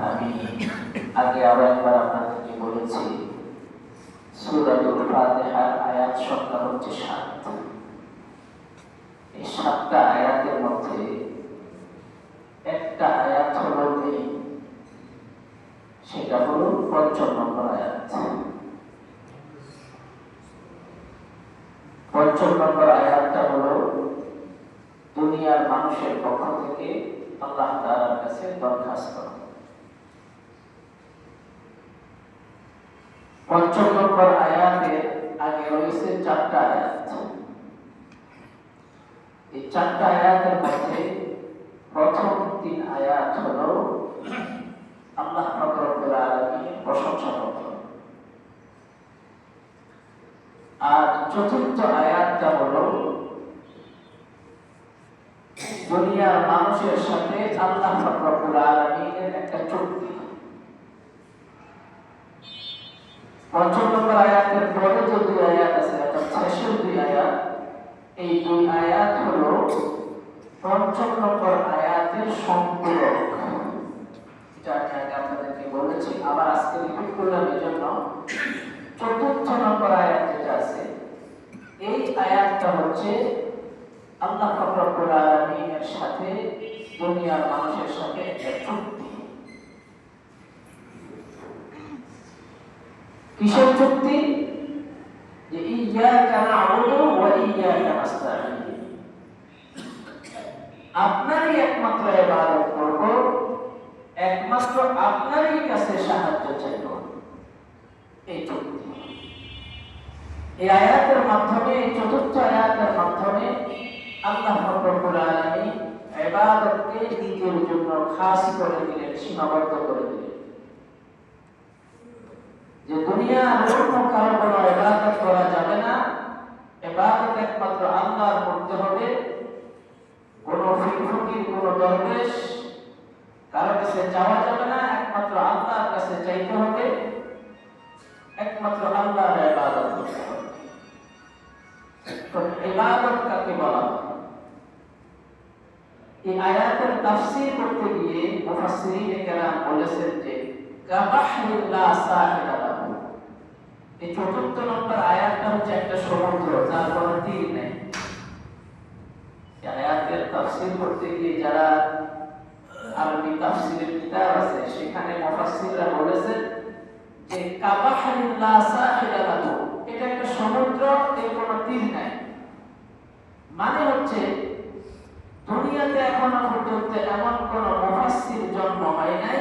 আমি আগে আরো একবার আপনাদেরকে বলেছি, সূরাতুল ফাতিহার আয়াত সংখ্যা হচ্ছে ৭। এই ৭টা আয়াতের মধ্যে একটা আয়াত হলো এই, সেটা হলো ৫ম নম্বর আয়াত। ৫ম নম্বর আয়াতটা হলো দুনিয়ার মানুষের পক্ষ থেকে আল্লাহ তাআলার কাছে দরখাস্ত। ৫ম নম্বর আয়াতের আগে রয়েছে ৪টা আয়াত। এই ৪টা আয়াতের মধ্যে প্রথম ৩ আয়াত হলো আল্লাহ পাক রব্বুল আলামিনের প্রশংসা পত্র, আর চতুর্থ আয়াতটা হলো দুনিয়ার মানুষের সাথে আল্লাহ পাক রব্বুল আলামিনের একটা চুক্তি। ৫ম নম্বর আয়াতের পরে যে ২ আয়াত আছে, অর্থাৎ শেষের ২ আয়াত, এই ২ আয়াত হলো ৫ম নম্বর আয়াতের সম্পূরক। এটা আমি আগে আপনাদেরকে বলেছি, আবার আজকে রিপিট করলাম এই জন্য। চতুর্থ নম্বর আয়াত যেটা আছে, এই আয়াতটা হচ্ছে আল্লাহ পাক রব্বুল আলামিনের সাথে দুনিয়ার মানুষের সাথে একটা চুক্তি। কিসের চুক্তি? যে ইয়্যাকা না'বুদু ওয়া ইয়্যাকা নাস্তাঈন, আপনারই একমাত্র ইবাদত করব, একমাত্র আপনারই কাছে সাহায্য চাইব। এই চুক্তি, এই আয়াতের মাধ্যমে, এই চতুর্থ আয়াতের মাধ্যমে আল্লাহ পাক রব্বুল আলামিন ইবাদতকে নিজের জন্য খাস করে দিলেন, সীমাবদ্ধ করে দিলেন। যে দুনিয়ার অন্য কারো কোনো ইবাদত করা যাবে না, ইবাদত একমাত্র আল্লাহর করতে হবে। কোন ফকির, কোন দরবেশ কারো কাছে যাওয়া যাবে না, একমাত্র আল্লাহর কাছে চাইতে হবে, একমাত্র আল্লাহর ইবাদত করতে হবে। তো ইবাদত কাকে বলা হয়? এই আয়াতের তাফসীর করতে গিয়ে মুফাসসিরিনে কেরাম বলেছেন যে কাবাহরিন লা সাহিলা লাহু, এই চতুর্থ নম্বর আয়াতটা হচ্ছে একটা সমুদ্র যার কোনো তীর নেই। এই আয়াতের তাফসীর করতে গিয়ে যারা আরবি তাফসীরের কিতাব আছে, সেখানে মুফাসসিররা বলেছেন যে কাবাহরিন লা সাহিলা লাহু, এটা একটা সমুদ্র, এর কোনো তীর নাই। মানে হচ্ছে দুনিয়াতে এখনো পর্যন্ত এমন কোন মুফাসসির জন্ম হয় নাই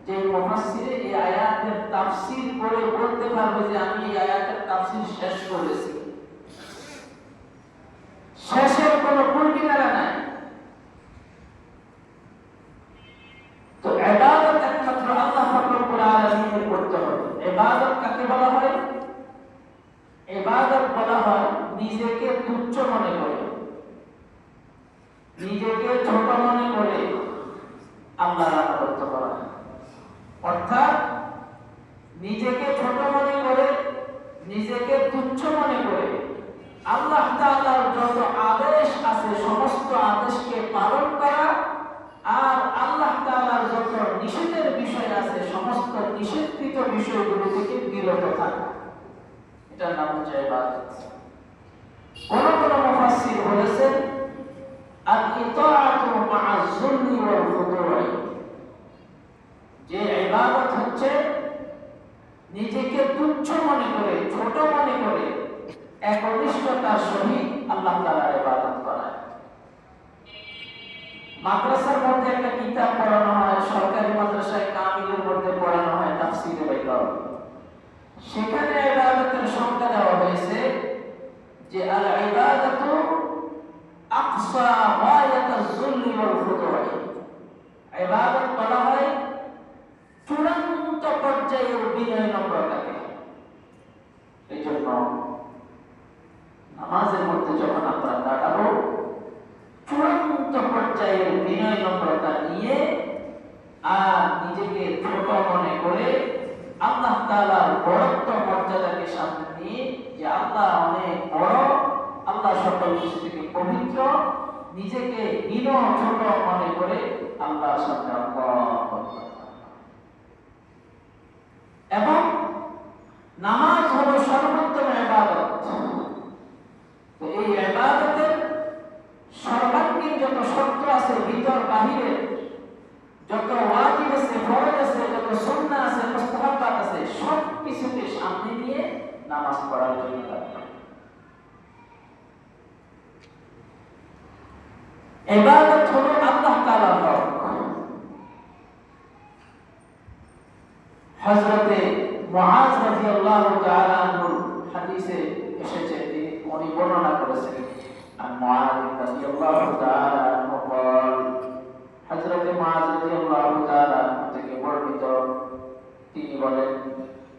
যে মুফাসসির এই আয়াতের তাফসীর করে বলতে পারবে যে আমি এই আয়াতের তাফসীর শেষ করেছি। শেষের কোনো কুল কিনারা নাই। তো ইবাদত একমাত্র আল্লাহ পাক রব্বুল আলামিনের করতে হবে। ইবাদত কাকে বলা হয়? ইবাদত বলা হয় নিজেকে তুচ্ছ মনে করে, নিজেকে ছোট মনে করে আল্লাহর আনুগত্য করা। অর্থাৎ নিজেকে ছোট মনে করে, নিজেকে তুচ্ছ মনে করে আল্লাহ তাআলার যত আদেশ আছে সমস্ত আদেশকে পালন করা, আর আল্লাহ তাআলার যত নিষেধের বিষয় আছে সমস্ত নিষিদ্ধ বিষয়গুলো থেকে বিরত থাকা, এটার নাম হচ্ছে ইবাদত। কোন কোন মুফাসসির বলেছেন আল-ইতাআতু মা'আজ-যুল্লি ওয়াল-খুদু'i, যে ইবাদত হচ্ছে নিজেকে তুচ্ছ মনে করে, ছোট মনে করে একনিষ্ঠতার সহিত আল্লাহ তাআলার ইবাদত করা। মাদ্রাসার মধ্যে একটা কিতাব পড়ানো হয়, সরকারি মাদ্রাসায় কামিলের মধ্যে পড়ানো হয় তাফসীরে বাইকার। সেখানে ইবাদতের সংজ্ঞা দেওয়া হয়েছে যে আল ইবাদাতু আকসা গায়াতাজ-যুল্লি ওয়াল-খুদু'i, ইবাদত বলা হয় চূড়ান্ত পর্যায়ের বিনয় নম্রতাকে। এই জন্য নামাজের মধ্যে যখন আমরা দাঁড়াবো, চূড়ান্ত পর্যায়ের বিনয় নম্রতা নিয়ে আর নিজেকে ছোট মনে করে আল্লাহ তাআলার বড়ত্ব মর্যাদাকে সামনে নিয়ে, যে আল্লাহ অনেক বড়, আল্লাহ সকল কিছু থেকে পবিত্র, নিজেকে হীন ছোট মনে করে আল্লাহর সামনে আল্লাহু আকবার ইবাদত হলো আল্লাহ তাআলার হক। হযরতে মুআজ রাদিয়াল্লাহু তাআলা আনহু হাদিসে এসেছে, উনি বর্ণনা করেছেন, আর মুআজ রাদিয়াল্লাহু তাআলা আনহু বলেন, হযরতে মুআজ রাদিয়াল্লাহু তাআলা থেকে বর্ণিত, তিনি বলেন,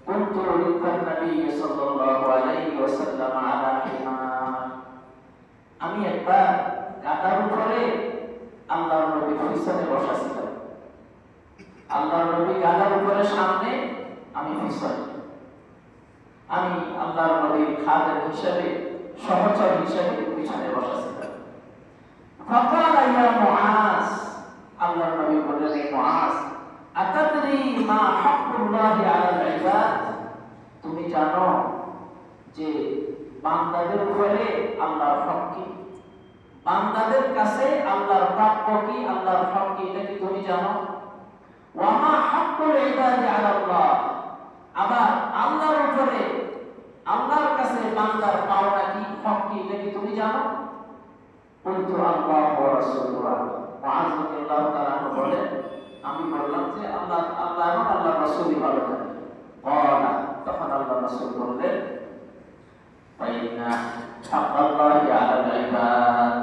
কুনতু রিফান নবী সাল্লাল্লাহু আলাইহি ওয়াসাল্লাম আলা হিমার, আমি একবার গাধার উপরে আল্লাহর নবীর পিছনে বসা ছিলাম। আল্লাহর নবী গাধার উপরে সামনে, আমি পিছনে। আমি আল্লাহর নবীর খাদেম হিসেবে, সহচর হিসেবে পিছনে বসা ছিলাম। ফাকালা ইয়া মুআজ, আল্লাহর নবী বললেন, হে মুআজ, আতাদরি মা হাক্কুল্লাহি আলাল ইবাদ, তুমি জানো যে বান্দাদের উপরে আল্লাহর হক কি? বান্দাদের কাছে আল্লাহর প্রাপ্য কি, আল্লাহর হক কি, এটা কি তুমি জানো? ওয়া মা হাক্কুল ইবাদি আলাল্লাহ, আবার আল্লাহর উপরে, আল্লাহর কাছে বান্দার পাওনা কি, হক কি, এটা কি তুমি জানো? কুনতু আল্লাহু ওয়া রাসূলুহু, মুআজ রাদিয়াল্লাহু তাআলা বলেন, আমি বললাম যে আল্লাহ এবং আল্লাহর রাসূলই ভালো জানেন। ক্বালা, তখন আল্লাহর রাসূল বললেন, ফাইন্না হাক্কাল্লাহি আলাল ইবাদ,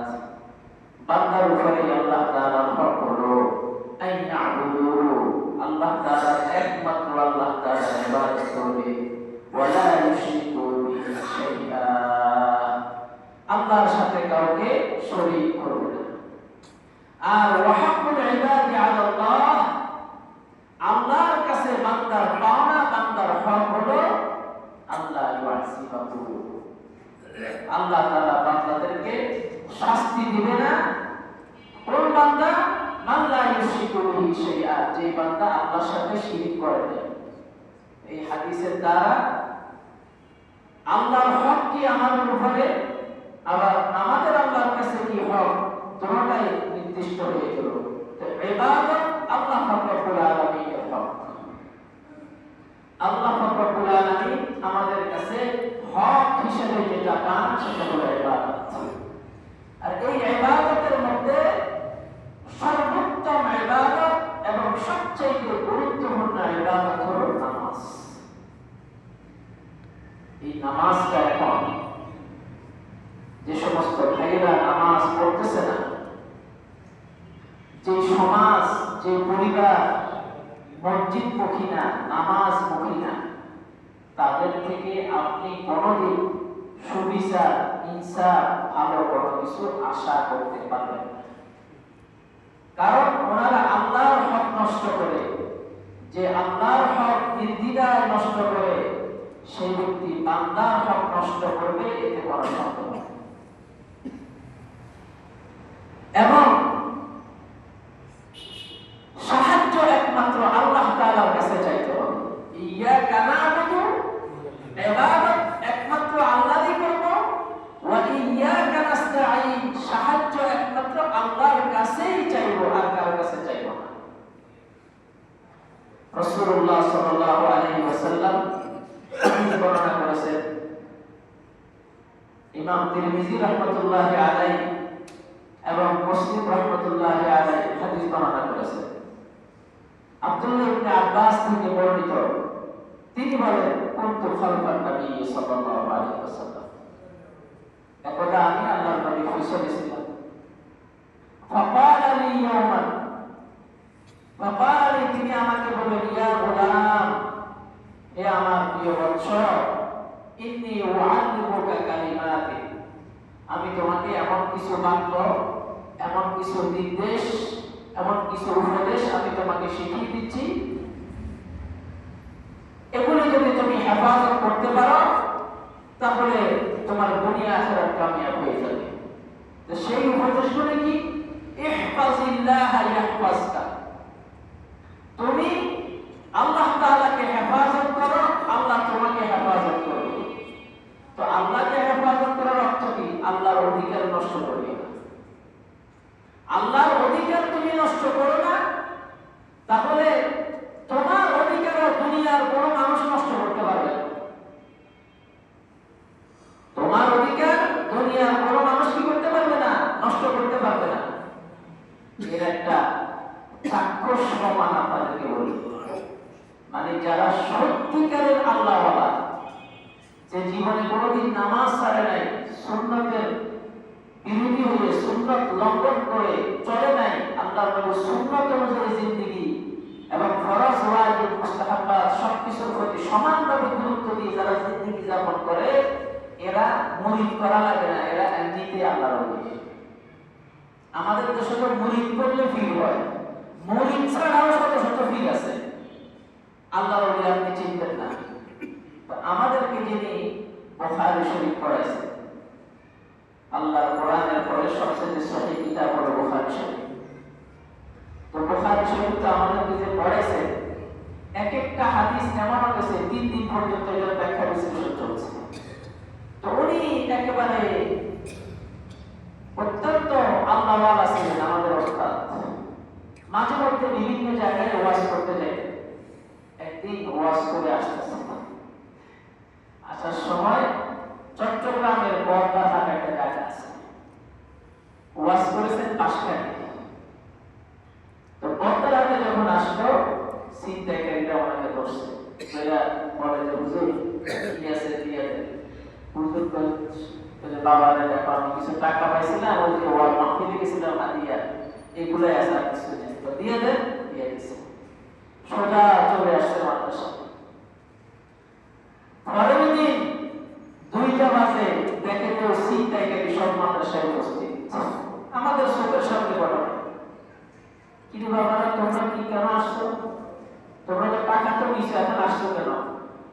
বান্দার উপরে আল্লাহ তাআলার হক হলো আন ইয়াবুদুহু, আল্লাহ তাআলা একমাত্র আল্লাহ তাআলার ইবাদত করবে, ওয়ালা ইউশরিকু বিহি শাইআ, আল্লাহর সাথে কাউকে শরীক করবে না। আর ওয়া হাক্কুল ইবাদি আলাল্লাহ, আল্লাহর কাছে বান্দার পাওনা, বান্দার হক হলো আল্লাহ ইউআসিবাহু, আল্লাহ তাআলা বান্দাদেরকে শাস্তি দিবে না। কোন বান্দা? মান লা ইউশরিকু বিহি শাইআ, যে বান্দা আল্লাহর সাথে শিরক করে না। এই হাদিসের দ্বারা আল্লাহর হক কি আমাদের উপরে, আবার আমাদের আল্লাহর কাছে কি হক, দুটোটাই নির্দিষ্ট হয়ে গেল। তো ইবাদত আল্লাহ রব্বুল আলামিনের হক। আল্লাহ রব্বুল আলামিন আমাদের কাছে হক হিসেবে যেটা পান সেটা হলো ইবাদত। আর এই ইবাদতের মধ্যে সর্বোত্তম ইবাদত এবং সবচেয়ে গুরুত্বপূর্ণ ইবাদত হলো নামাজ। এই নামাজটা এখন যে সমস্ত ভাইরা নামাজ পড়তেছে না, যে সমাজ, যে পরিবার মসজিদ মুখী না, নামাজ মুখী না, তাদের থেকে আপনি কোনদিন সুবিচার, ইনসাফ, ভালো কোনো কিছু আশা করতে পারবেন না। কারণ ওনারা আল্লাহর হক নষ্ট করে, যে আল্লাহর হক নির্দ্বিধায় নষ্ট করে, সেই ব্যক্তি বান্দার হক নষ্ট করবে, এতে কোনো সন্দেহ নেই। এবং সাহায্য একমাত্র আল্লাহ তাআলার কাছে চাইতে হবে। ইয়াকা না'বুদু, ইবাদত একমাত্র আল্লাহই করব, ওয়া ইয়াকা নাস্তাঈন, সাহায্য একমাত্র আল্লাহর কাছেই চাইব, আর কারো কাছে চাইব না। রাসূলুল্লাহ সাল্লাল্লাহু আলাইহি ওয়াসাল্লাম হাদিস বর্ণনা করেছেন, ইমাম তিরমিজি রাহমাতুল্লাহি আলাইহি এবং মুসলিম রাহমাতুল্লাহি আলাইহি হাদিস বর্ণনা করেছেন। আব্দুল্লাহ ইবনে আব্বাস থেকে বর্ণিত, তিনি বলেন, কুনতু খালফান নবী সাল্লাল্লাহু আলাইহি ওয়াসাল্লাম, একদা আমি আল্লাহর নবীর পিছনে ছিলাম। ফাকালা লি ইয়াওমান, ফাকালা লি, তিনি আমাকে বললেন, ইয়া গোলাম, হে আমার প্রিয় বৎস, ইন্নী উআল্লিমুকা কালিমাতি, আমি তোমাকে এমন কিছু বাক্য, এমন কিছু নির্দেশ, এমন কিছু উপদেশ আমি তোমাকে শিখিয়ে দিচ্ছি, এগুলি যদি তুমি হেফাজত করতে পারো তাহলে তোমার দুনিয়া আখিরাত কামিয়াব হয়ে যাবে। তো সেই উপদেশগুলি কি? ইহফাজিল্লাহ ইয়াহফাজকা, তুমি আল্লাহ তাআলাকে হেফাজত করো, আল্লাহ তোমাকে হেফাজত করবে। তো আল্লাহকে হেফাজত করার অর্থ কি? আল্লাহর অধিকার নষ্ট করবে না। আল্লাহর অধিকার তুমি নষ্ট করো না, তাহলে তোমার অধিকার দুনিয়ার কোনো মানুষ নষ্ট করতে পারবে না। তোমার অধিকার দুনিয়ার কোনো মানুষ কি করতে পারবে না? নষ্ট করতে পারবে না। মানে যারা সত্যিকারের আল্লাহওয়ালা, যে জীবনে কোনোদিন নামাজ ছাড়ে নাই, সুন্নতের বিরোধী হয়ে সুন্নত লঙ্ঘন করে চলে নাই, আল্লাহর নবীর সুন্নত অনুযায়ী জিন্দেগি এবং ফরজ ওয়াজিব মুস্তাহাবাত সবকিছুর প্রতি সমানভাবে গুরুত্ব দিয়ে যারা জিন্দেগি যাপন করে, এরা মুরিদ করা লাগে না, এরা এমনিতে আল্লাহর ওলি। আমাদের দেশে তো মুরিদ করলে ফিল হয়, মুরিদ ছাড়াও শত শত ফিল আছে, আল্লাহর ওলি আপনি চিনবেন না। আমাদেরকে যিনি বুখারী শরীফ পড়াইছে, আল্লাহর কোরআনের পরে সবচেয়ে সহিহ কিতাব হলো বুখারী শরীফ। তো বুখারী শরীফ তো আমাদেরকে যে পড়াইছে, এক একটা হাদিস এমন হয়েছে 3 দিন পর্যন্ত এর ব্যাখ্যা বিশ্লেষণ চলছে। তো উনি একেবারে অত্যন্ত আল্লাহওয়ালা ছিলেন, আমাদের ওস্তাদ। মাঝে মধ্যে বিভিন্ন জায়গায় ওয়াজ করতে যাইতেন। একদিন ওয়াজ করে আসতেছেন, আসার সময় চট্টগ্রামের বর্দাঘাট একটা জায়গা আছে, ওয়াজ করেছেন পাশকাঠি। তো বর্দাঘাটে যখন আসলো, ছিনতাইকারীরা ওনাকে ধরছে, এরা বলে যে হুজুর কি আছে দিয়ে দেন। হুজুর বলে বাবা দেখো আমি কিছু টাকা পাইছিলাম, ওই যে ওয়াল মাহফিলে গেছিলাম হাদিয়া, এগুলাই আছে, আর কিছু নেই, তো দিয়ে দেন। দিয়ে দিচ্ছে, সোজা চলে আসছে মাদ্রাসা। পরের দিন 2টা বাজে দেখে যে ছিনতাইকারী সব মাদ্রাসায় উপস্থিত। আমাদের চোখের সামনে ঘটনা। কিন্তু বাবারা তোমরা কি কেন আসছো? তোমরা তো টাকা তো নিচে, এখন আসছো কেন?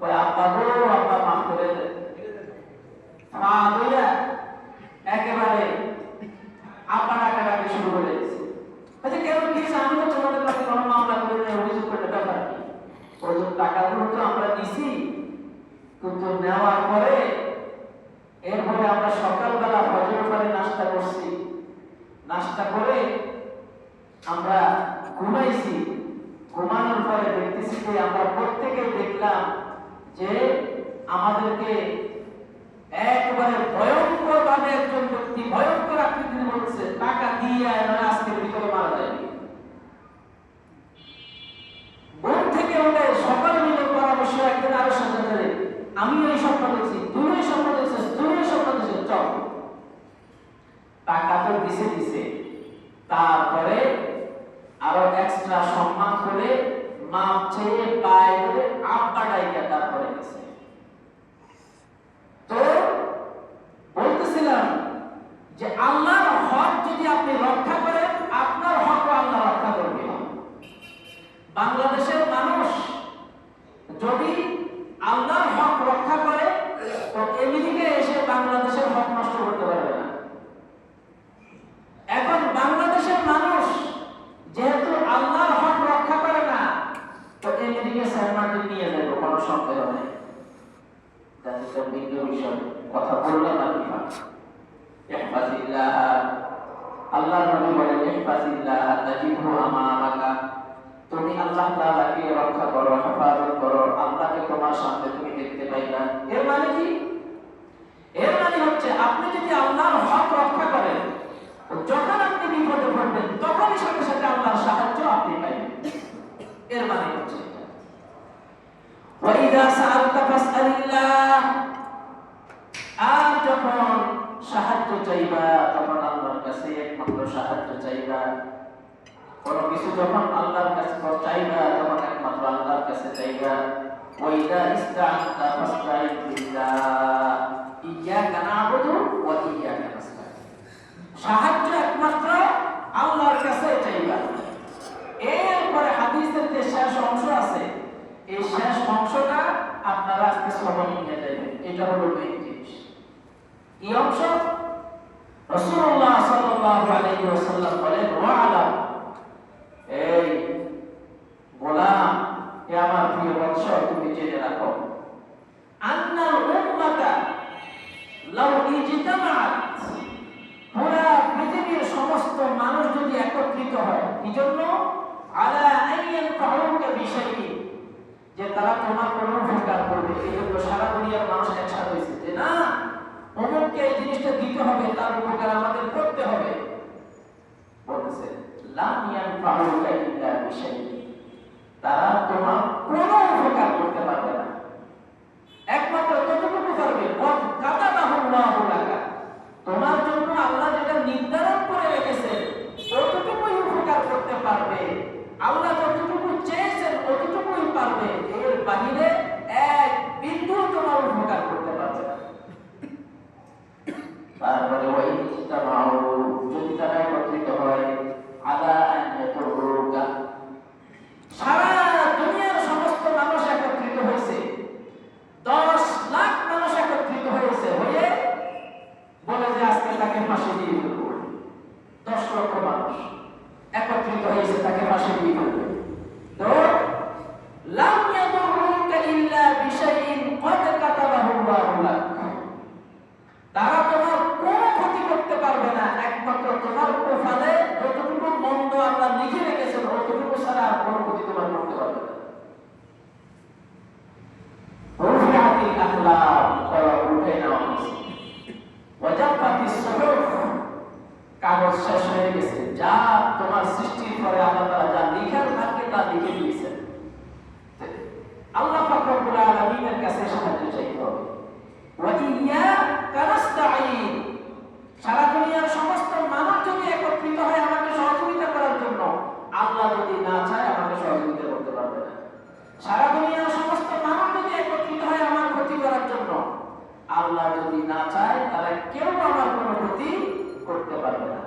ওই আব্বা গো, আব্বা মাফ করে দেন। মা বইয়া একেবারে আব্বা টাকাটাকে শুরু করে দিচ্ছে। আচ্ছা কেন দিয়েছে? আমি তো তোমাদের কাছে কোনো মামলা করে অভিযোগ করতে ব্যাপার কি? ওই টাকাগুলো তো আমরা দিছি, কিন্তু নেওয়ার পরে এরপরে আমরা সকালবেলা ফজর পরে নাস্তা করছি, নাস্তা করে আমরা ঘুমাইছি, ঘুমানোর পরে দেখতেছি যে আমরা প্রত্যেকে দেখলাম যে আমাদেরকে একবারে ভয়ঙ্কর ভাবে একজন ব্যক্তি ভয়ঙ্কর আকৃতির বলছে টাকা দিয়ে আজকের ভিতরে মারা যায়নি। ঘুম থেকে উঠে সকাল মিলে পরামর্শ একদিন আরো সাথে আমি ওই স্বপ্ন দেখছি, তুই ওই স্বপ্ন দেখছিস, তুই ওই স্বপ্ন দেখছিস, চল। টাকা তো দিছে, তারপরে আরো এক্সট্রা সম্মান করে মাপ চেয়ে পায়ে ধরে আব্বা ডাইকা তারপরে গেছে। তো বলতেছিলাম যে আল্লাহর হক যদি আপনি রক্ষা করেন, আপনার হকও আল্লাহ রক্ষা করবে। বাংলাদেশের মানুষ যদি আল্লাহর হক রক্ষা করে, তো আমেরিকা এসে বাংলাদেশের হক নষ্ট করতে পারবে না। এখন বাংলাদেশের মানুষ যেহেতু আল্লাহর হক রক্ষা করে না, তো আমেরিকা সাইমার্টিন নিয়ে যাবে, কোনো সন্দেহ নেই। জাতিসংঘ বিষয় কথা বললাম আমি। ইহফাজিল্লাহ, আল্লাহর নবী বলেন ইহফাজিল্লাহ তাজিদহু আমামাকা, তুমি আল্লাহ তাআলাকে রক্ষা করো, হেফাজত করো, আল্লাহকে তোমার সামনে তুমি দেখতে পাইবা। এর মানে কি? এর মানে হচ্ছে আপনি যদি আল্লাহর হক রক্ষা করেন, যখন আপনি বিপদে পড়বেন তখনই সাথে সাথে আল্লাহর সাহায্য আপনি পাইবেন। এর মানে হচ্ছে ওয়াইদা সাআলতা ফাসআলিল্লাহ, আর যখন সাহায্য চাইবা তখন আল্লাহর কাছে একমাত্র সাহায্য চাইবা। কোনো কিছু যখন আল্লাহর কাছে চাইবা তখন একমাত্র আল্লাহর কাছে চাইবা। ওয়াইদা ইসতাআনতা ফাসতাইন বিল্লাহ, ইয়্যাকা না'বুদু ওয়া ইয়্যাকা নাস্তাইন, সাহায্য একমাত্র আল্লাহর কাছে চাইবা। এরপরে হাদিসের যে শেষ অংশ আছে, এই শেষ অংশটা আপনারা আজকে শ্রবণ নিয়ে যাবেন। এটা হলো মেইন জিনিস। এই অংশ রাসূলুল্লাহ সাল্লাল্লাহু আলাইহি ওয়াসাল্লাম বলেন, ওয়া'লাম, এই গোলাম, হে আমার প্রিয় বৎস, তুমি জেনে রাখো, আন্নাল উম্মাতা লাউ ইজতামাআত, পুরা পৃথিবীর সমস্ত মানুষ যদি একত্রিত হয়, কি জন্য? আলা আইয়ান তাউকা বিশাইইন, যে তারা তোমার কোনো উপকার করবে, এই জন্য সারা দুনিয়ার মানুষ একসাথে হয়েছে যে না, অমুককে এই জিনিসটা দিতে হবে, তার উপকার আমাদের করতে হবে। বলতেছে লাম ইয়ানফাউকা ইল্লা বিশাইইন, তারা তোমার কোনো বাহিরে এক বিন্দু তোমার উপকার করতে পারবে না। তারপরে ওই ইজতামাউ, যদি তারা একত্রিত হয়, আলা আন ইয়াতুরুকা, সারা দুনিয়ার সমস্ত মানুষ একত্রিত হয়েছে, 10 লাখ মানুষ একত্রিত হয়েছে, হয়ে বলে যে আজকে তাকে ফাঁসি দিয়ে ফেলবো। 10 লক্ষ মানুষ একত্রিত হয়েছে, তাকে ফাঁসি দিয়ে ফেলবে। তো লাম ইয়াদুরুকা ইল্লা বিশাইইন ক্বাদ কাতাবাহু আল্লাহু লাক, তারা তোমার কোনো ক্ষতি করতে পারবে না একমাত্র তোমার কপালে যতটুকু মন্দ আল্লাহ লিখে রেখেছেন ততটুকু ছাড়া আর কোনো ক্ষতি তোমার করতে পারবে না। রুফিআতিল আকলাম, কলম উঠে নেওয়া হয়েছে, ওয়াজাফাতিস সুহুফ, কাগজ শেষ হয়ে গেছে, যা তোমার সৃষ্টির পরে আল্লাহ তাআলা যা লিখার থাকে তা লিখে দিয়েছেন। আল্লাহ পাক রব্বুল আলামিনের কাছে সাহায্য চাইতে হবে। ওয়া ইয়্যাকা নাস্তাঈন, সারা দুনিয়ার সমস্ত মানুষ যদি একত্রিত হয় আমাকে সহযোগিতা করার জন্য, আল্লাহ যদি না চায় আমাকে সহযোগিতা করতে পারবে না। সারা দুনিয়ার সমস্ত মানুষ যদি একত্রিত হয় আমার ক্ষতি করার জন্য, আল্লাহ যদি না চায় তাহলে কেউ আমার কোনো ক্ষতি করতে পারবে না।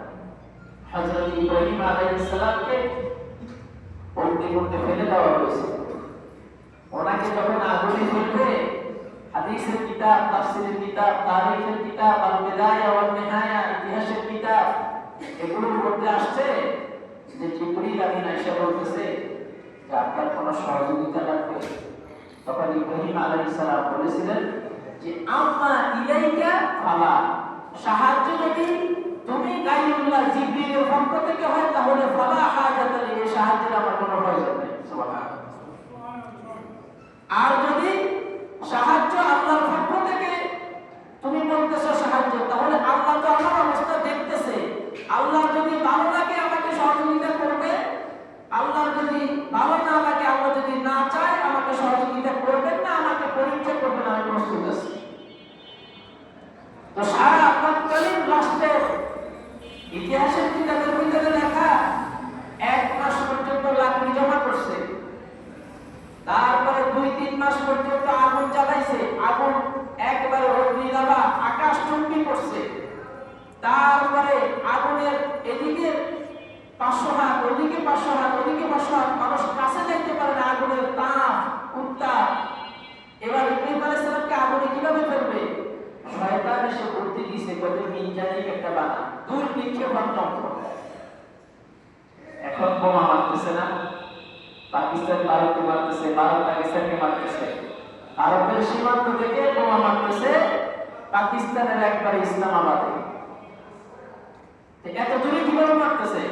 হযরত ইব্রাহিম আলাইহিস সালামকে অগ্নিকুণ্ডে ফেলে দেওয়া হয়েছে। ওনাকে যখন আগুনে ফেলবে, হাদিসের কিতাব, তাফসীরের কিতাব, তারিখের কিতাব, আল বিদায়া ওয়ান নিহায়া, ইতিহাসের কিতাব, এগুলোর মধ্যে আসছে যে জিবরীল আমিন এসে বলতেছে যে আপনার কোনো সহযোগিতা লাগবে। তখন ইব্রাহিম আলাইহিস সালাম বলেছিলেন যে আম্মা ইলাইকা ফালা, সাহায্য যদি তুমি গায়রুল্লাহ জিবরীলের পক্ষ থেকে হয় তাহলে ফালা হাজাত লি, এই সাহায্যের আমার কোনো প্রয়োজন নেই। সুবহানাল্লাহ। আর যদি সাহায্য আল্লাহর পক্ষ থেকে তুমি বলতেছো সাহায্য, তাহলে আল্লাহ তো আমার অবস্থা দেখতেছে। আল্লাহ যদি ভালো লাগে আমাকে সহযোগিতা করবে, আল্লাহ যদি ভালো না লাগে, আল্লাহ যদি না চায় আমাকে সহযোগিতা করবেন না, আমাকে পরীক্ষা করবেন, আমি প্রস্তুত আছি। তো সারা তৎকালীন রাষ্ট্রের ইতিহাসের কিতাবের ভিতরে লেখা 1 মাস পর্যন্ত লাকড়ি জমা করছে, তারপরে 2-3 মাস পর্যন্ত আগুন জ্বালাইছে, আগুন একবারে অগ্নিলাভা আকাশ চুম্বি করছে, তারপরে আগুনের এদিকে 500 হাত, ওদিকে 500 হাত, ওদিকে 500 হাত, মানুষ কাছে দেখতে পারে না, আগুনের তাপ উত্তাপ। এবার ইব্রাহিম আলাইহিস সালামকে আগুনে কিভাবে ফেলবে? শয়তান এসে বুদ্ধি দিছে, কত মিনজানিক একটা বানা, দূর নিক্ষেপণ যন্ত্র। এখন বোমা মারতেছে না, পাকিস্তান ভারতকে মারতেছে, ভারত পাকিস্তানকে মারতেছে, ভারতের সীমান্ত থেকে বোমা মারতেছে পাকিস্তানের একবারে ইসলামাবাদে। এত দূরে কিভাবে মারতেছে?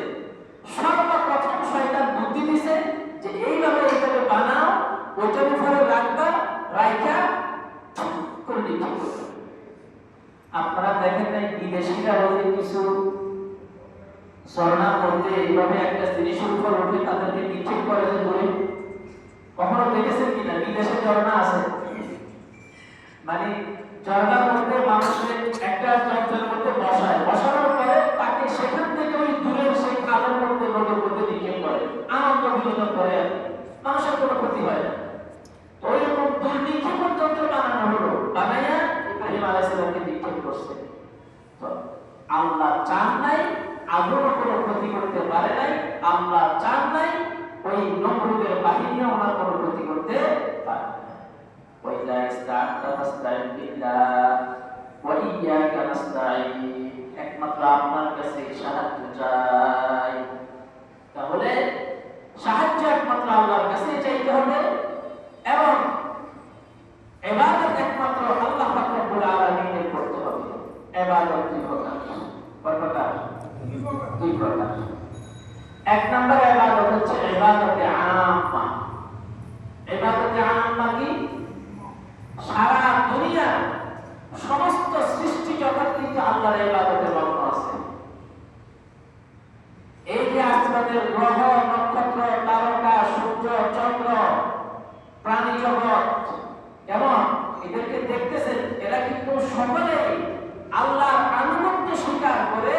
সর্বপ্রথম শয়তান বুদ্ধি দিছে যে এইভাবে এইভাবে বানাও, ওইটার উপরে রাখবা, রাইখা করে নিক্ষেপ করবে। আপনারা দেখেন নাই বিদেশিরা ওদের কিছু ঝর্ণার মধ্যে এইভাবে একটা জিনিসের উপর উঠে তাদেরকে নিক্ষেপ করে যে দূরে? কখনো দেখেছেন কিনা? বিদেশে ঝর্ণা আছে, মানে ঝর্ণার মধ্যে মানুষের একটা যন্ত্রের মধ্যে বসায়, বসানোর পরে তাকে সেখান থেকে ওই দূরের সেই খালের মধ্যে নদীর মধ্যে নিক্ষেপ করে, আনন্দ বিনোদন করে, মানুষের কোনো ক্ষতি হয় না। ওই রকম দূর নিক্ষেপণ যন্ত্র বানানো হলো, বানাইয়া ইব্রাহিম আলাইহিস সালামকে নিক্ষেপ করছে। তো আল্লাহ চান নাই, আগুন কোনো ক্ষতি করতে পারে নাই, আল্লাহ চান নাই ওই নমরুদের বাহিনী ওনার কোনো ক্ষতি করতে পারে না। ওয়াইদা ইসতাআনতা ফাসতাইন বিল্লাহ ওয়া ইয়্যাকা নাস্তাঈন, একমাত্র আপনার কাছে সাহায্য চাই। তাহলে সাহায্য একমাত্র আল্লাহর কাছে চাইতে হবে, এবং ইবাদত একমাত্র আল্লাহ পাক রব্বুল আলামিনের করতে হবে। ইবাদত দুই প্রকার, কয় প্রকার? দুই প্রকার। এক নম্বর ইবাদত হচ্ছে ইবাদতে আম্মা। ইবাদতে আম্মা কি? সারা দুনিয়া সমস্ত সৃষ্টি জগৎ কিন্তু আল্লাহর ইবাদতে মগ্ন আছে। এই যে আসমানের গ্রহ, নক্ষত্র, তারকা, সূর্য, চন্দ্র, প্রাণী জগৎ, এবং এদেরকে দেখতেছেন, এরা কিন্তু সকলেই আল্লাহর আনুগত্য স্বীকার করে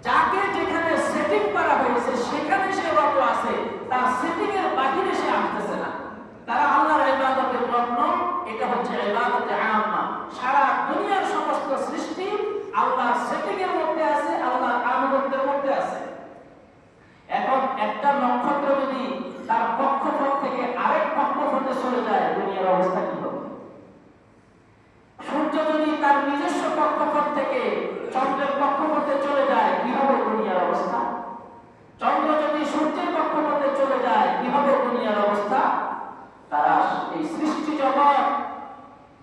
যাকে যেখানে সেটিং করা হয়েছে সেখানে সে রত আছে, তার সেটিং এর বাহিরে সে আসতেছে না। তারা আল্লাহর জগৎ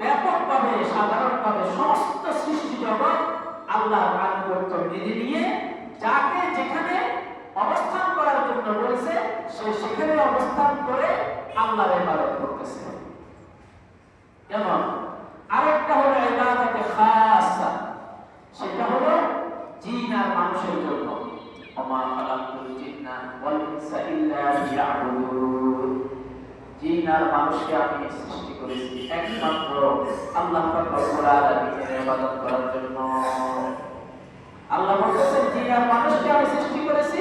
ব্যাপকভাবে সাধারণভাবে সমস্ত সৃষ্টি জগৎ আল্লাহর আনুগত্য মেনে নিয়ে যাকে যেখানে অবস্থান করার জন্য বলেছে সে সেখানে অবস্থান করে আল্লাহর ইবাদত করতেছে। যেমন আরেকটা হলো ইবাদতে খাসা, সেটা হলো জিন আর মানুষের জন্য। ওমা খালাকুল জিন্না ওয়াল ইনসা ইল্লা লিয়াবুদুন, জিন আর মানুষকে আমি সৃষ্টি করেছি একমাত্র আল্লাহ রব্বুল আলামিনের ইবাদত করার জন্য। আল্লাহ বলেছেন জিন আর মানুষকে আমি সৃষ্টি করেছি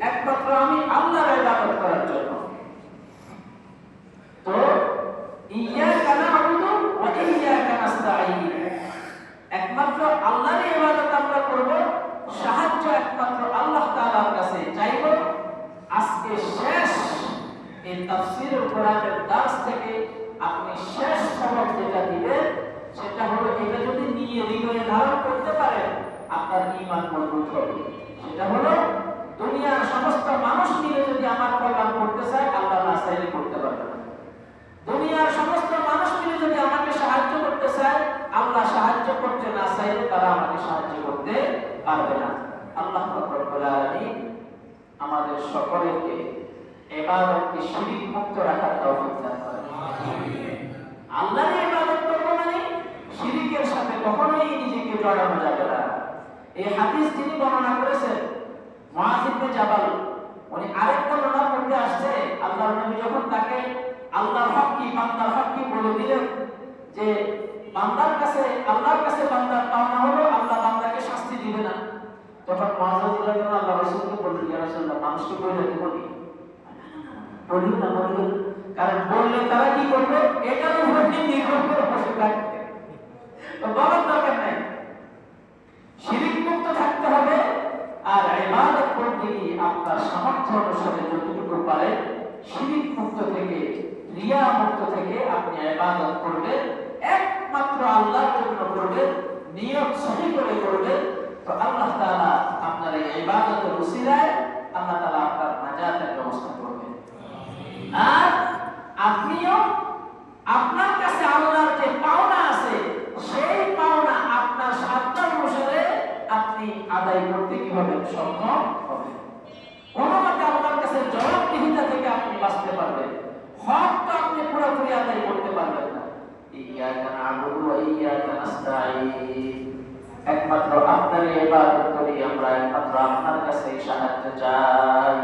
একমাত্র আমি আল্লাহর ইবাদত করার জন্য। তো ইয়্যাকা না'বুদু ওয়া ইয়্যাকা নাস্তাঈন, একমাত্র আল্লাহর ইবাদত আমরা করব, সাহায্য একমাত্র আল্লাহ তাআলার কাছে চাইব। আজকে শেষ এই তাফসীরুল কোরআনের দার্স থেকে আপনি শেষ সবক যেটা দিবেন সেটা হলো এটা যদি নিয়ে হৃদয়ে ধারণ করতে পারেন আপনার ঈমান মজবুত হবে। সেটা হলো দুনিয়ার সমস্ত মানুষ মিলে যদি আমার কল্যাণ করতে চায় আল্লাহ না চাইলে করতে পারবে না। দুনিয়ার সমস্ত মানুষ মিলে যদি আমাকে সাহায্য করতে চায় আল্লাহ সাহায্য করতে না চাইলে তারা আমাকে সাহায্য করতে পারবে না। আল্লাহ রব্বুল আলামিন আমাদের সকলকে ইবাদতকে শিরক মুক্ত রাখার তৌফিক দান করেন। আমিন। আল্লাহর ইবাদত করব মানে শিরকের সাথে কখনোই নিজেকে জড়ানো যাবে না। এই হাদিস যিনি বর্ণনা করেছেন মুআয ইবনে জাবাল, উনি আরেকটা বর্ণনার মধ্যে আসছে আল্লাহর নবী যখন তাকে আল্লাহর হক কি বান্দার হক কি বলে দিলেন যে বান্দার কাছে আল্লাহর কাছে বান্দার পাওনা হলো আল্লাহ বান্দাকে শাস্তি দিবে না, তখন মুআয রাদিয়াল্লাহু আল্লাহ রাসূলকে বললেন ইয়া রাসূলুল্লাহ মানুষকে বলে দেব কি বলি না বলি, কারণ বললে তারা কি করবে এটার উপর নির্ভর করে বসে থাকবে। তো বলার দরকার নাই, শিরক মুক্ত থাকতে হবে। আর ইবাদত করতে গিয়ে আপনার সামর্থ্য অনুসারে যতটুকু পারেন শিরক মুক্ত থেকে রিয়া মুক্ত থেকে আপনি ইবাদত করবেন, একমাত্র আল্লাহর জন্য করবেন, নিয়ত সহি করে করবেন। তো আল্লাহ তাআলা আপনার এই ইবাদতের উসিলায় আল্লাহ তাআলা আপনার নাজাতের ব্যবস্থা করবেন। আর আপনিও আপনার কাছে আল্লাহর যে পাওনা আছে সেই পাওনা আপনার সাধ্য অনুসারে আপনি আদায় করতে কিভাবে সক্ষম হবেন। কোনোমতে আল্লাহর কাছে জবাবদিহিতা থেকে আপনি বাঁচতে পারবেন, হক তো আপনি পুরোপুরি আদায় করতে পারবেন না। ইয়্যাকা না'বুদু ওয়া ইয়্যাকা নাস্তাঈন, একমাত্র আপনার ইবাদত করি আমরা, একমাত্র আপনার কাছে সাহায্য চাই।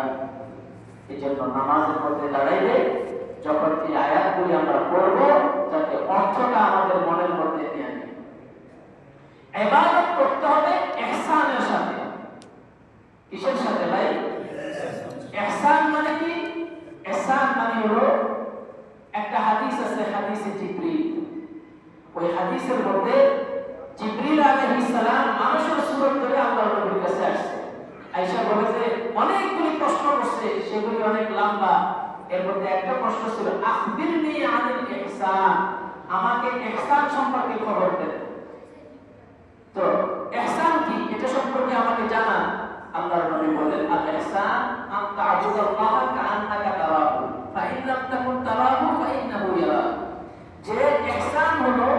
এজন্য নামাজের মধ্যে দাঁড়াইলে যখন এই আয়াতগুলি আমরা পড়ব যাতে অর্থটা আমাদের মনের মধ্যে নিয়ে আনি। ইবাদত করতে হবে ইহসানের সাথে। কিসের সাথে ভাই? ইহসান মানে কি? ইহসান মানে হলো একটা হাদিস আছে, হাদিসে জিবরিল। ওই হাদিসের মধ্যে জিবরিল আলাইহিস সালাম মানুষের সুরত ধরে আল্লাহর নবীর কাছে আসছে। আয়েশা বলে যে অনেকগুলি প্রশ্ন করছে, সেগুলি অনেক লম্বা। এর মধ্যে একটা প্রশ্ন ছিল আখবিরনি আনিল ইহসান, আমাকে ইহসান সম্পর্কে খবর দেন। তো ইহসান কি এটা সম্পর্কে আমাকে জানান। আল্লাহর নবী বলেন আল ইহসান আন তা'বুদাল্লাহা কাআন্নাকা তারাহু ফাইন লাম তাকুন তারাহু ফাইন্নাহু ইয়ারাক, যে ইহসান হলো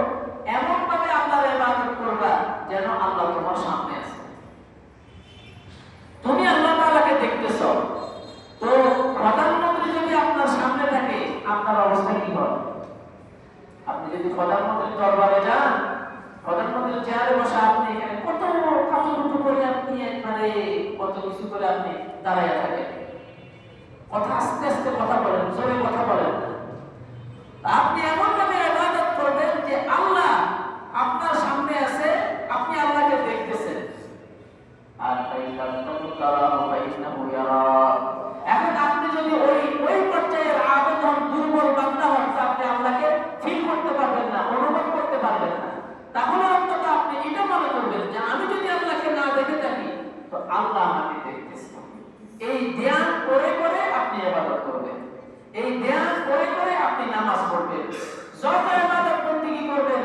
এমন ভাবে আল্লাহর ইবাদত করবা যেন আল্লাহ তোমার সামনে আছে। তুমি আল্লাহ তাআলাকে দেখতেছো, তো প্রধানমন্ত্রী যদি আপনার সামনে থাকে আপনার অবস্থা কি হবে? আপনি যদি প্রধানমন্ত্রীর দরবারে যান, প্রধানমন্ত্রীর চেয়ারে বসে আপনি এখানে কত কাতুকুতু করে আপনি একবারে কত কিছু করে আপনি দাঁড়াইয়া থাকেন, কথা আস্তে আস্তে কথা বলেন, জোরে কথা বলেন না। আপনি এমন ভাবে ইবাদত করবেন যে আল্লাহ আপনার সামনে আছে, আপনি আল্লাহকে দেখতেছেন। আর এখন আপনি যদি ওই পর্যায়ের আবেদ হন, দুর্বল বান্দা হন, আপনি আল্লাহকে ফিল করতে পারবেন না, অনুভব করতে পারবেন না। তাহলে অন্তত আপনি এটা মনে করবেন যে আমি যদি আল্লাহকে না দেখে থাকি তো আল্লাহ আমাকে দেখতেছে। এই ধ্যান করে করে আপনি ইবাদত করবেন, এই ধ্যান করে করে আপনি নামাজ পড়বেন, যত ইবাদত করতে কি করবেন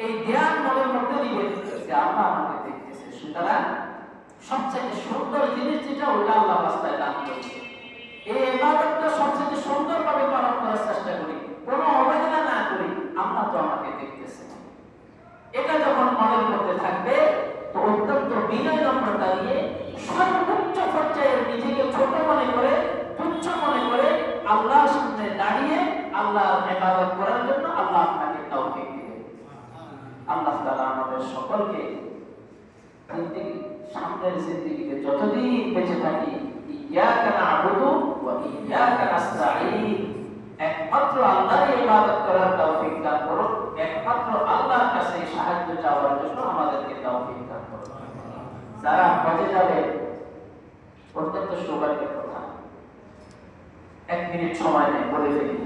এই ধ্যান মনের মধ্যে নিবেন যে আল্লাহ আমাকে দেখতেছে। সুতরাং সবচেয়ে সুন্দর জিনিস যেটা ওটা আল্লাহ রাস্তায় দান করেছে। এই ইবাদতটা সবচেয়ে সুন্দরভাবে পালন করার চেষ্টা করি, কোনো অবহেলা না করি, তো আমাকে দেখতেছে। এটা যখন মনে করতে থাকবে তো অত্যন্ত বিনয় নম্রতা নিয়ে সর্বোচ্চ পর্যায়ে নিজেকে ছোট মনে করে, তুচ্ছ মনে করে আল্লাহর সামনে দাঁড়িয়ে আল্লাহর ইবাদত করার জন্য আল্লাহ আপনাকে তৌফিক দিবেন। আল্লাহ তাআলা আমাদের সকলকে সামনের জিন্দেগিতে যতদিন বেঁচে থাকি ইয়াকা না'বুদু ওয়া ইয়াকা নাস্তাঈন, একমাত্র আল্লাহর ইবাদত করার তৌফিক দান করুন, একমাত্র আল্লাহর কাছে সাহায্য চাওয়ার জন্য আমাদেরকে তৌফিক দান করুন। যারা হজে যাবে অত্যন্ত সৌভাগ্যের কথা, 1 মিনিট সময় নেই বলে ফেলি।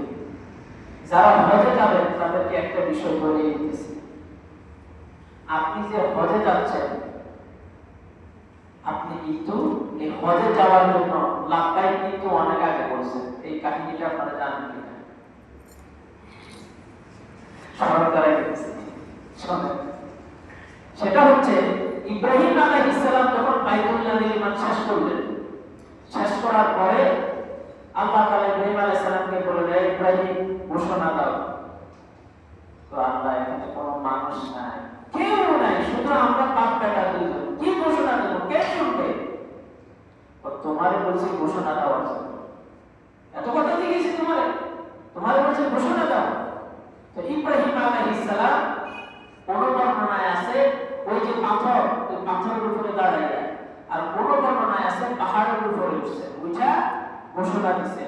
যারা হজে যাবেন তাদেরকে একটা বিষয় বলে দিতেছি, আপনি যে হজে যাচ্ছেন আপনি কিন্তু এই হজে যাওয়ার জন্য লাব্বাইক কিন্তু অনেক আগে বলছেন। এই কাহিনীটা আপনারা জানেন কিনা? সেটা হচ্ছে ইব্রাহিম আলাইহিস সালাম যখন বাইতুল্লাহ নির্মাণ শেষ করলেন, শেষ করার পরে আল্লাহ তাআলা ইব্রাহিম আলাইহিস সালামকে বললেন, ইব্রাহিম ঘোষণা দাও। তো আল্লাহ এখানে কোনো মানুষ নাই, কেউ নাই, শুধু আমরা বাপ বেটা দুইজন, কি ঘোষণা দেব, কে শুনবে? তোমারে বলছি ঘোষণা দেওয়ার জন্য, এত কথা দিয়েছি তোমারে বলছি ঘোষণা দাও। তো ইব্রাহিম আলাইহিস সালাম কোন বর্ণনায় আছে ওই যে পাথর, ওই পাথরের উপরে দাঁড়াইয়া, আর কোন বর্ণনায় আছে পাহাড়ের উপরে উঠছে, বুঝা ঘোষণা দিছে,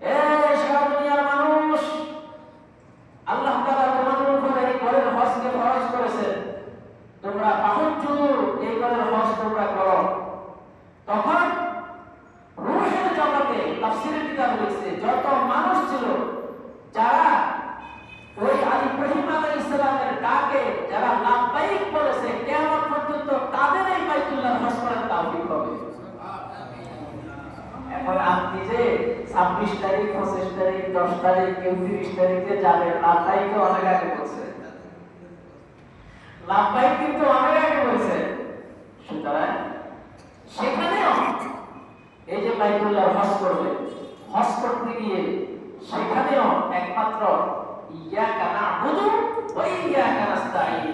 এই সারা দুনিয়ার মানুষ, আল্লাহ তাআলা তোমাদের উপরে এই ঘরের হজকে ফরজ করেছেন, তোমরা পাহুজ্জু, এই ঘরের হজ তোমরা করো। তখন রূহের জগতে তাফসীরের কিতাব লিখছে যত মানুষ ছিল যারা ওই ইব্রাহিম আলাইহিস সালামের ডাকে যারা লাব্বাইক বলেছে, কিয়ামত পর্যন্ত তাদের এই বাইতুল্লাহ হজ করার তৌফিক হবে। এখন আপনি যে 26 তারিখ, 25 তারিখ, 10 তারিখ, 30 তারিখে যাবেন, লাব্বাইক তো অনেক আগে বলছে, লাব্বাইক কিন্তু অনেক আগে বলছে। সুতরাং সেখানেও এই যে বাইতুল্লাহ হজ করবে, হজ করতে গিয়ে সেখানেও একমাত্র ইয়াকা না'বুদু ওয়া ইয়াকা নাস্তাঈন,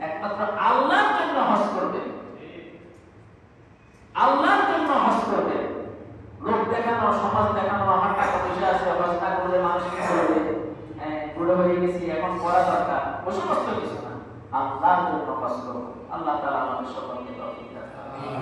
একমাত্র আল্লাহর জন্য হজ করবে, আল্লাহর জন্য হজ করবে। লোক দেখানো, সমাজ দেখানো, আমার টাকা পয়সা আছে, হজ না করলে মানুষ কি বলবে, বুড়ো হয়ে গেছি এখন করা দরকার, ও সমস্ত কিছু না, আল্লাহর জন্য হজ করবে। আল্লাহ তাআলা আমাদের সকলকে তৌফিক দান করুন।